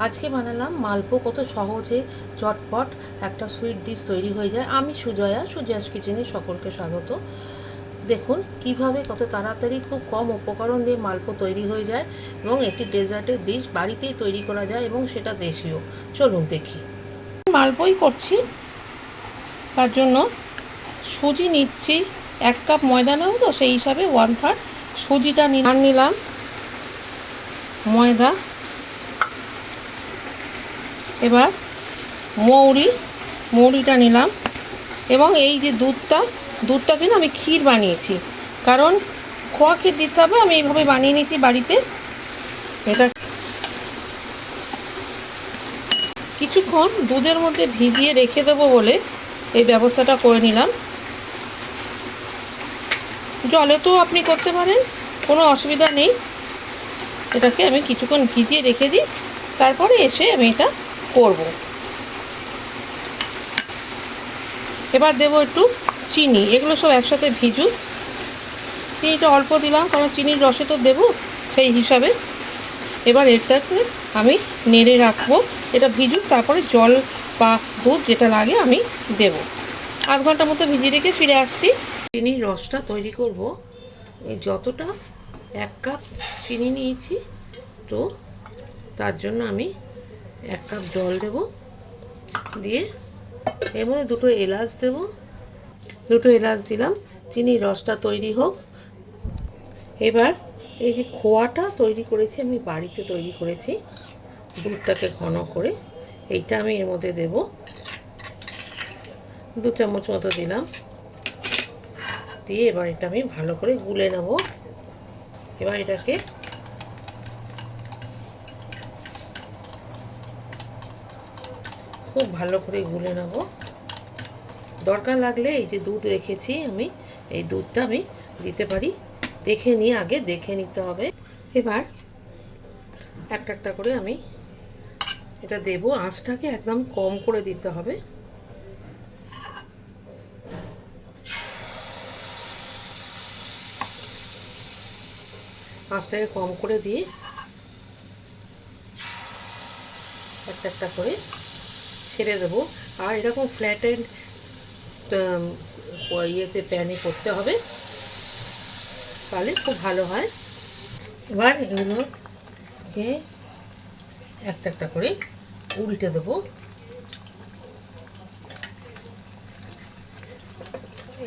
আজকে বানালাম মালপো। কত সহজে চটপট একটা সুইট ডিশ তৈরি হয়ে যায়। আমি সুজয়াস কিচেনে সকলকে স্বাগত। দেখুন কিভাবে কত তাড়াতাড়ি খুব কম উপকরণ দিয়ে মালপো তৈরি হয়ে যায় এবং একটি ডেজার্টের ডিশ বাড়িতেই তৈরি করা যায় এবং সেটা দেশীয়। চলুন দেখি। মালপোই করছি, তার জন্য সুজি নিচ্ছি। 1 কাপ ময়দা নেব তো, সেই হিসাবে 1/3 সুজিটা নিলাম। ময়দা, এবার মৌরিটা নিলাম এবং এই যে দুধটাকে না আমি ক্ষীর বানিয়েছি, কারণ খোয়া ক্ষীর দিতে হবে। আমি এইভাবে বানিয়ে নিয়েছি বাড়িতে। এটা কিছুক্ষণ দুধের মধ্যে ভিজিয়ে রেখে দেবো বলে এই ব্যবস্থাটা করে নিলাম। জলে তো আপনি করতে পারেন, কোনো অসুবিধা নেই। এটাকে আমি কিছুক্ষণ ভিজিয়ে রেখে দিই, তারপরে এসে আমি এটা করব। এবার দেবো একটু চিনি। এগুলো সব একসাথে ভিজুক। চিনিটা অল্প দিলাম, কারণ চিনির রসে তো দেবো, সেই হিসাবে। এবার এটাকে আমি নেড়ে রাখবো, এটা ভিজুক, তারপরে জল বা দুধ যেটা লাগে আমি দেব। আধ ঘন্টার মতো ভিজিয়ে রেখে ফিরে আসছি। চিনির রসটা তৈরি করব। এই যতটা 1 কাপ চিনি নিয়েছি, তো তার জন্য আমি 1 কাপ জল দেব। দিয়ে এর মধ্যে 2টো এলাচ দেব। 2টো এলাচ দিলাম। চিনির রসটা তৈরি হোক। এবার এই যে খোয়াটা তৈরি করেছি, আমি বাড়িতে তৈরি করেছি, দুধটাকে ঘন করে, এইটা আমি এর মধ্যে দেব। 2 চামচ মতো দিলাম। দিয়ে এবার এটা আমি ভালো করে গুলে নেব। এবার এটাকে খুব ভালো করে গুলে নেব। দরকার লাগলে এই যে দুধ রেখেছি আমি, এই দুধটা আমি দিতে পারি। দেখে নিতে হবে। এবার একটা একটা করে আমি এটা দেব। আঁচটাকে একদম কম করে দিতে হবে। আঁচটাকে কম করে দিয়ে একটা একটা করে ছেড়ে দেবো। আর এরকম ফ্ল্যাট এন্ড ইয়েতে প্যানে করতে হবে, তাহলে খুব ভালো হয়। এবার এগুলোকে একটা একটা করে উল্টে দেবো।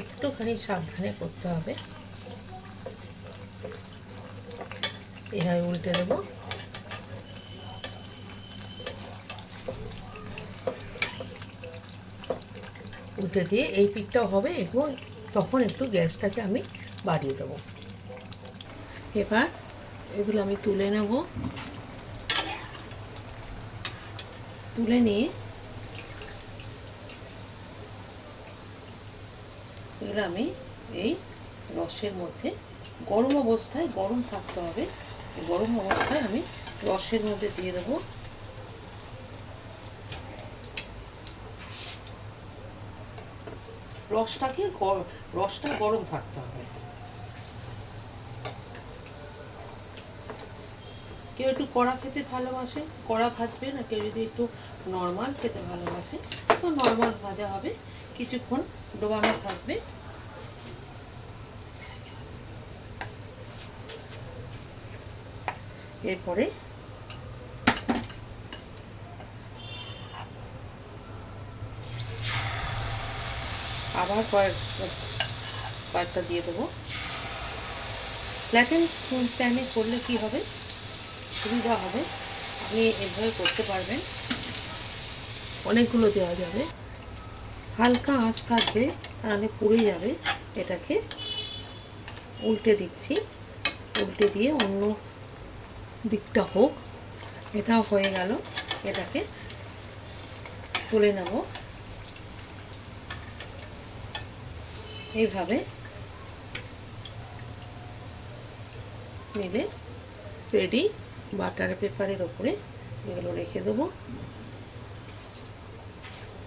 একটুখানি সাবধানে করতে হবে। এভাবে উল্টে দেবো। উল্টে দিয়ে এই পিঠটাও হবে এবং তখন একটু গ্যাসটাকে আমি বাড়িয়ে দেবো। এবার এগুলো আমি তুলে নেব। তুলে নিয়ে এগুলো আমি এই রসের মধ্যে, গরম অবস্থায়, গরম থাকতে হবে, গরম অবস্থায় আমি রসের মধ্যে দিয়ে দেবো। রসটা গরম থাকতে হবে। কেউ একটু কড়া খেতে ভালোবাসে, কড়া ভাজবেন। আর কেউ যদি একটু নর্মাল খেতে ভালোবাসে, তো নর্মাল ভাজা হবে, কিছুক্ষণ ডোবানো থাকবে। এরপরে আবার কয়েকটা দিয়ে দেবো। ফ্ল্যাটেন প্যানে করলে কি হবে, সুবিধা হবে। আপনি এভাবে করতে পারবেন, অনেকগুলো দেওয়া যাবে। হালকা আঁচ থাকবে, তাহলে পুড়ে যাবে। এটাকে উল্টে দিচ্ছি। উল্টে দিয়ে অন্য দিকটা হোক। এটাও হয়ে গেল। এটাকে তুলে নেব। এইভাবে নিলে রেডি। বাটার পেপারের ওপরে এগুলো রেখে দেবো।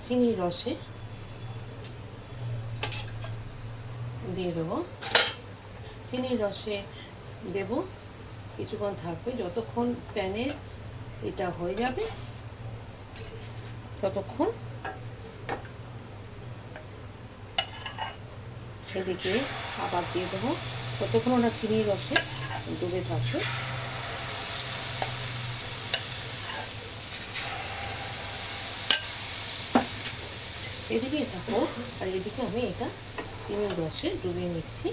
চিনির রসে দিয়ে দেবো। চিনির রসে দেব, কিছুক্ষণ থাকবে। যতক্ষণ প্যানে এটা হয়ে যাবে ততক্ষণ এদিকে আবার দিয়ে দেবো, ততক্ষণ ওটা চিনির রসে ডুবে থাকবে। এদিকে থাকো, আর এদিকে আমি এটা চিনির রসে ডুবিয়ে নিচ্ছি।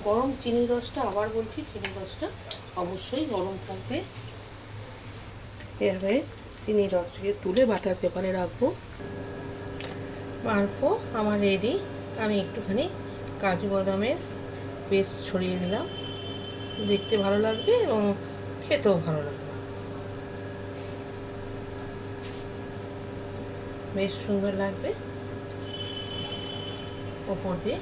গরম চিনির রসটা, আবার বলছি, চিনির রসটা অবশ্যই গরম থাকবে। এভাবে চিনির রস থেকে তুলে বাটার পেপারে রাখবো। মারপো আমার রেডি। আমি একটুখানি কাজু বাদামের পেস্ট ছড়িয়ে দিলাম, দেখতে ভালো লাগবে এবং খেতেও ভালো লাগবে, বেশ সুন্দর লাগবে ওপর দিয়ে।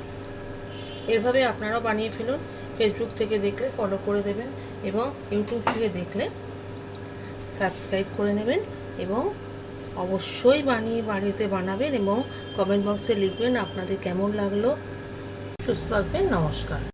এভাবে আপনারাও বানিয়ে ফেলুন। ফেসবুক থেকে দেখলে ফলো করে দেবেন এবং ইউটিউব থেকে দেখলে সাবস্ক্রাইব করে নেবেন এবং অবশ্যই বাড়িতে বানাবেন এবং কমেন্ট বক্সে লিখবেন আপনাদের কেমন লাগলো। সুস্থ থাকবেন, নমস্কার।